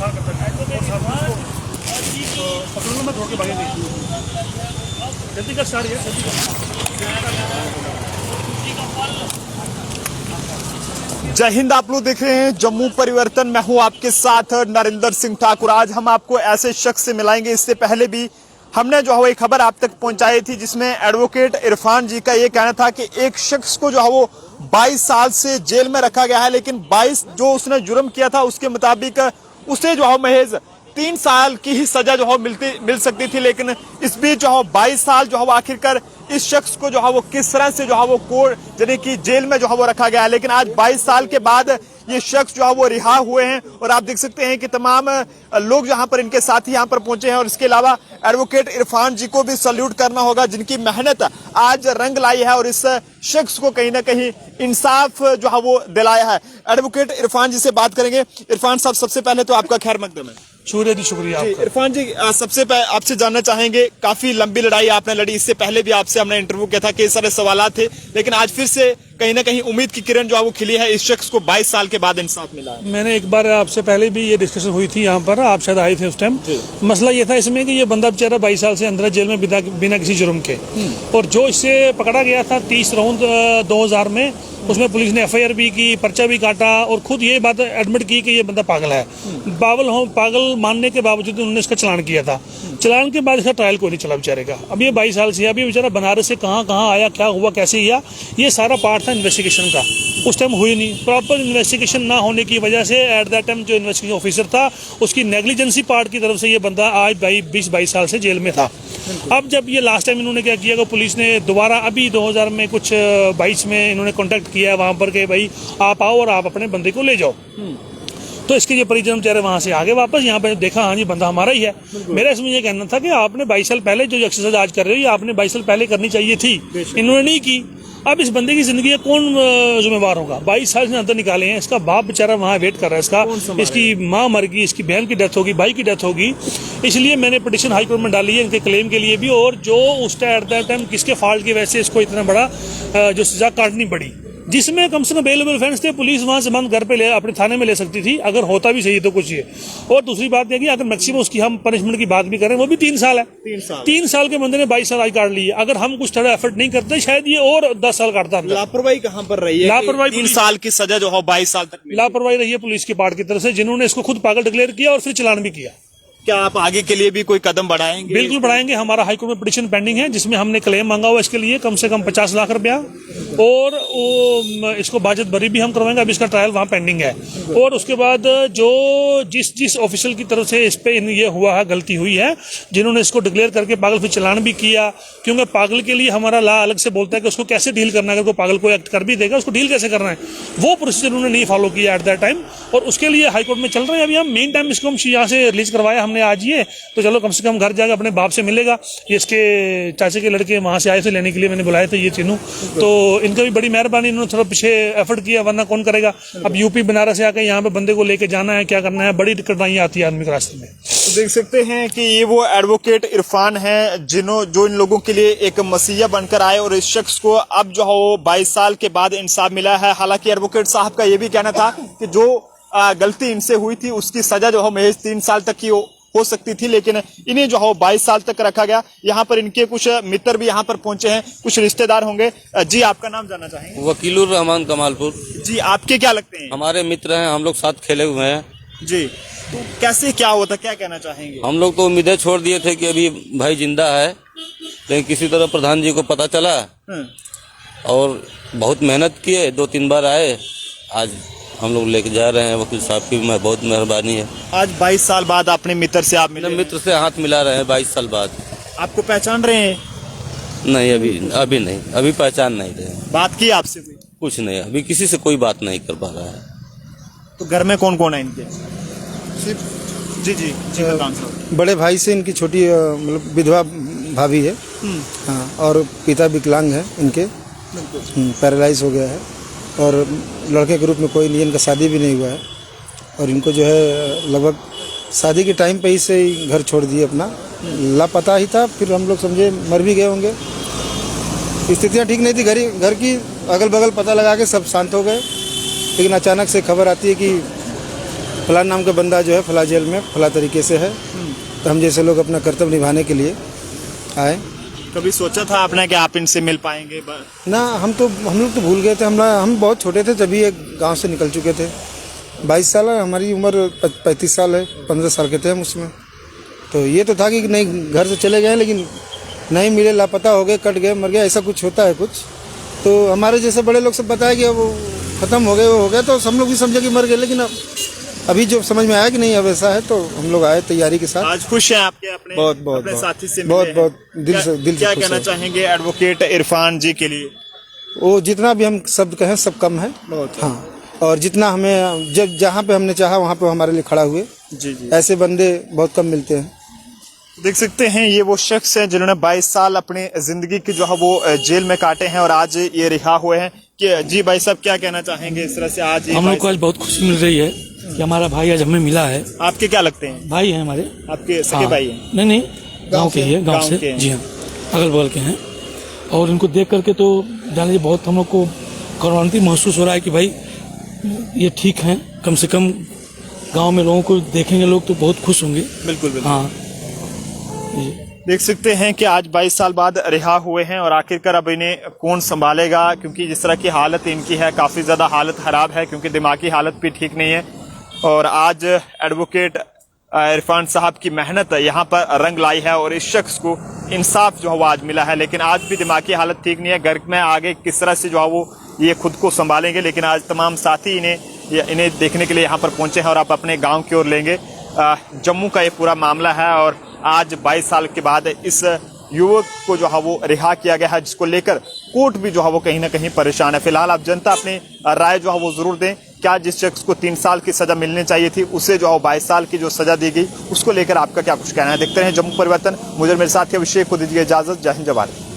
परेशान करता है और साथ में उसको पकड़ना मत होके भागेंगे। जल्दी कर सारी है, जल्दी कर। जय हिंद। आप लोग देख रहे हैं जम्मू परिवर्तन। मैं हूं आपके साथ नरेंद्र सिंह ठाकुर। आज हम आपको ऐसे शख्स से मिलाएंगे, इससे पहले भी हमने जो है एक खबर आप तक पहुंचाई थी जिसमें एडवोकेट इरफान जी का ये कहना था कि एक शख्स को जो है वो 22 साल से जेल में रखा गया है, लेकिन 22 जो उसने जुर्म किया था उसके मुताबिक उसे जो है महज 3 साल की ही सजा जो है मिल सकती थी। लेकिन इस बीच जो है 22 साल जो है आखिरकार इस शख्स को जो है वो किस तरह से जो है वो कोर्ट यानी कि जेल में जो है वो रखा गया है। लेकिन आज 22 साल के बाद ये शख्स जो है वो रिहा हुए हैं और आप देख सकते हैं कि तमाम लोग यहाँ पर इनके साथी यहाँ पर पहुंचे हैं। और इसके अलावा एडवोकेट इरफान जी को भी सल्यूट करना होगा जिनकी मेहनत आज रंग लाई है और इस शख्स को कहीं ना कहीं इंसाफ जो है वो दिलाया है। एडवोकेट इरफान जी से बात करेंगे। इरफान साहब, सबसे पहले तो आपका खैर मकदम है। शुक्रिया जी, शुक्रिया आपका। इरफान जी, सबसे पहले आपसे जानना चाहेंगे, काफी लंबी लड़ाई आपने लड़ी, इससे पहले भी आपसे हमने इंटरव्यू किया था, कई सारे सवाल थे, लेकिन आज फिर से कहीं ना कहीं उम्मीद की किरण जो है वो खिली है। इस शख्स को 22 साल के बाद इंसाफ मिला है। मैंने एक बार आपसे पहले भी ये डिस्कशन हुई थी यहाँ पर, आप शायद आए थे उस टाइम। मसला ये था इसमें कि ये बंदा बेचारा 22 साल से अंदर जेल में बिना किसी जुर्म के, और जो इससे पकड़ा गया था 30 राउंड 2000 में, उसमें पुलिस ने FIR भी की, पर्चा भी काटा और खुद ये बात एडमिट की कि ये बंदा पागल है। पागल मानने के बावजूद उन्होंने इसका चालान किया था। चालान के बाद इसका ट्रायल कोई नहीं चला बेचारे का। अब ये 22 साल से, अभी बेचारा बनारस से कहाँ आया, क्या हुआ, कैसे किया, ये सारा पार्ट था इन्वेस्टिगेशन का। उस टाइम हुई नहीं, प्रॉपर इन्वेस्टिगेशन ना होने की वजह से एट दैट टाइम जो इन्वेस्टिगेशन ऑफिसर था उसकी नेग्लिजेंसी पार्ट की तरफ से ये बंदा आज 20-22 साल से जेल में था। अब जब ये लास्ट टाइम इन्होंने क्या किया कि पुलिस ने दोबारा अभी 2000 में कुछ 22 में इन्होंने कॉन्टैक्ट किया है वहां पर कि भाई आप आओ और आप अपने बंदे को ले जाओ। तो इसके ये परिजन बेचारे वहां से आगे वापस यहाँ पे देखा, हाँ जी बंदा हमारा ही है। मेरा इसमें ये कहना था कि आपने 22 साल पहले जो एक्सरसाइज आज कर रहे हो ये आपने 22 साल पहले करनी चाहिए थी, इन्होंने नहीं की। अब इस बंदे की जिंदगी कौन जिम्मेवार होगा? 22 साल से अंदर निकाले हैं, इसका बाप बेचारा वहाँ वेट कर रहा है, इसकी माँ मर गई, इसकी बहन की डेथ होगी, भाई की डेथ होगी। इसलिए मैंने पिटीशन हाई कोर्ट में डाली है इनके क्लेम के लिए भी, और जो उस टाइम किसके फॉल्ट की वजह से इसको इतना बड़ा जो सजा काटनी पड़ी, जिसमें कम से कम बेलेबल ऑफेंस थे, पुलिस वहां से बंद घर पे अपने थाने में ले सकती थी अगर होता भी सही तो कुछ ये। और दूसरी बात यह कि अगर मैक्सिमम उसकी हम पनिशमेंट की बात भी करें वो भी 3 साल है। 3 साल के बंदे ने 22 साल आज काट लिए। अगर हम कुछ थोड़ा एफर्ट नहीं करते शायद ये और 10 साल काटता। लापरवाही कहाँ पर रही है? लापरवाही 3 साल की सजा जो है 22 साल तक लापरवाही रही है पुलिस की पार्ट की तरफ से, जिन्होंने इसको खुद पागल डिक्लेयर किया और फिर चालान भी किया। क्या आप आगे के लिए भी कोई कदम बढ़ाएंगे? बिल्कुल बढ़ाएंगे। हमारा हाईकोर्ट में पिटीशन पेंडिंग है जिसमें हमने क्लेम मांगा हुआ इसके लिए कम से कम 50 लाख रुपया, और इसको बाजत बरी भी हम करवाएंगे। अब इसका ट्रायल वहाँ पेंडिंग है। और उसके बाद जो जिस ऑफिशियल की तरफ से इस पे ये हुआ है, गलती हुई है, जिन्होंने इसको डिक्लेयर करके पागल फिर चालान भी किया, क्योंकि पागल के लिए हमारा लॉ अलग से बोलता है कि उसको कैसे डील करना है। अगर कोई पागल को एक्ट कर भी देगा उसको डील कैसे करना है, वो प्रोसीजर उन्होंने नहीं फॉलो किया एट दैट टाइम, और उसके लिए हाईकोर्ट में चल रहे हैं। अभी हम मेन टाइम इसको हम यहाँ से रिलीज करवाया हमने आज ये, तो चलो कम से कम घर जाकर अपने बाप से मिलेगा। ये इसके चाचे के लड़के वहां से आए थे लेने के लिए, मैंने बुलाए थे ये तीनों, तो इनका भी बड़ी मेहरबानी, इन्होंने थोड़ा पीछे एफर्ट किया, वरना कौन करेगा। अब यूपी बनारस से आकर यहाँ पे बंदे को लेके जाना है, क्या करना है, बड़ी कठिनाइयां आती है आदमी के रास्ते में। तो देख सकते हैं कि ये वो एडवोकेट इरफान है जो इन लोगों के लिए एक मसीहा बनकर आए, और इस शख्स को अब जो है 22 साल के बाद इंसाफ मिला है। हालांकि एडवोकेट साहब का ये भी कहना था कि जो गलती इनसे हुई थी उसकी सजा जो है महज 3 साल तक की हो सकती थी, लेकिन इन्हें जो है 22 साल तक रखा गया। यहाँ पर इनके कुछ मित्र भी यहाँ पर पहुंचे हैं, कुछ रिश्तेदार होंगे। जी, आपका नाम जानना चाहेंगे? वकीलुर रहमान कमालपुर। जी, आपके क्या लगते हैं? हमारे मित्र हैं, हम लोग साथ खेले हुए हैं जी। तो कैसे क्या होता, क्या कहना चाहेंगे? हम लोग तो उम्मीदें छोड़ दिए थे कि अभी भाई जिंदा है, लेकिन किसी तरह प्रधान जी को पता चला और बहुत मेहनत किए, 2-3 बार आए, आज हम लोग लेके जा रहे हैं। वकील साहब की बहुत मेहरबानी है। आज 22 साल बाद अपने मित्र से आप मिले? मित्र से हाथ मिला रहे हैं 22 साल बाद। आपको पहचान रहे हैं? नहीं, अभी नहीं, अभी पहचान नहीं रहे। बात की आपसे कोई? कुछ नहीं, अभी किसी से कोई बात नहीं कर पा रहा है। तो घर में कौन कौन है इनके? जी, बड़े भाई से इनकी छोटी मतलब विधवा भाभी है, हाँ, और पिता विकलांग है इनके, पैरालाइज हो गया है, और लड़के के रूप में कोई नहीं, इनका शादी भी नहीं हुआ है, और इनको जो है लगभग शादी के टाइम पे ही से ही घर छोड़ दिए अपना, लापता ही था। फिर हम लोग समझे मर भी गए होंगे, स्थितियाँ ठीक नहीं थी, घर की अगल बगल पता लगा के सब शांत हो गए। लेकिन अचानक से खबर आती है कि फलां नाम का बंदा जो है फला जेल में फला तरीके से है, तो हम जैसे लोग अपना कर्तव्य निभाने के लिए आए। कभी सोचा था आपने कि आप इनसे मिल पाएंगे? ना हम लोग तो भूल गए थे, हम बहुत छोटे थे तभी एक गांव से निकल चुके थे। 22 साल है, हमारी उम्र 35 साल है, 15 साल के थे हम उसमें। तो ये तो था कि नहीं घर से चले गए, लेकिन नहीं मिले, लापता हो गए, कट गए, मर गए, ऐसा कुछ होता है कुछ। तो हमारे जैसे बड़े लोग सब बताया कि वो ख़त्म हो गए, वो हो गया, तो हम लोग भी समझे कि मर गए। लेकिन अभी जो समझ में आया कि नहीं अब ऐसा है, तो हम लोग आए तैयारी के साथ। आज खुश हैं आपके अपने अपने साथी से मिले हैं। बहुत दिल से क्या कहना चाहेंगे एडवोकेट इरफान जी के लिए? वो जितना भी हम शब्द कहें सब कम है। हाँ, और जितना हमें जब जहाँ पे हमने चाहा वहाँ पे हमारे लिए खड़ा हुए। जी जी, ऐसे बंदे बहुत कम मिलते हैं। देख सकते हैं ये वो शख्स हैं जिन्होंने 22 साल अपनी जिंदगी की जो है वो जेल में काटे हैं और आज ये रिहा हुए हैं। कि जी भाई साहब क्या कहना चाहेंगे इस तरह से? आज हम लोग को आज बहुत खुशी मिल रही है कि हमारा भाई आज हमें मिला है। आपके क्या लगते हैं? भाई हैं हमारे। आपके सगे हाँ। भाई हैं? नहीं गांव के ही है, गांव से। जी हाँ, अगल बगल के हैं। और इनको देख करके तो जान लीजिए बहुत हम लोग को गौरवान्वित महसूस हो रहा है कि भाई ये ठीक हैं, कम से कम गांव में लोगों को देखेंगे लोग तो बहुत खुश होंगे। बिल्कुल बिल्कुल। हाँ, देख सकते हैं कि आज 22 साल बाद रिहा हुए हैं और आखिरकार अब इन्हें कौन संभालेगा, क्योंकि जिस तरह की हालत इनकी है काफ़ी ज़्यादा हालत ख़राब है, क्योंकि दिमागी हालत भी ठीक नहीं है। और आज एडवोकेट इरफान साहब की मेहनत यहाँ पर रंग लाई है और इस शख्स को इंसाफ जो है वो आज मिला है। लेकिन आज भी दिमागी हालत ठीक नहीं है। घर में आगे किस तरह से जो है वो ये खुद को संभालेंगे, लेकिन आज तमाम साथी इन्हें देखने के लिए यहाँ पर पहुँचे हैं और आप अपने गाँव की ओर लेंगे। जम्मू का ये पूरा मामला है और आज 22 साल के बाद इस युवक को जो है वो रिहा किया गया है, जिसको लेकर कोर्ट भी जो है वो कहीं ना कहीं परेशान है। फिलहाल आप जनता अपनी राय जो है वो जरूर दें। क्या जिस शख्स को 3 साल की सजा मिलनी चाहिए थी उसे जो है 22 साल की जो सजा दी गई उसको लेकर आपका क्या कुछ कहना है? देखते हैं जम्मू परिवर्तन। मुझे मेरे साथ के अभिषेक को दीजिए इजाजत। जय हिंद, जय भारत।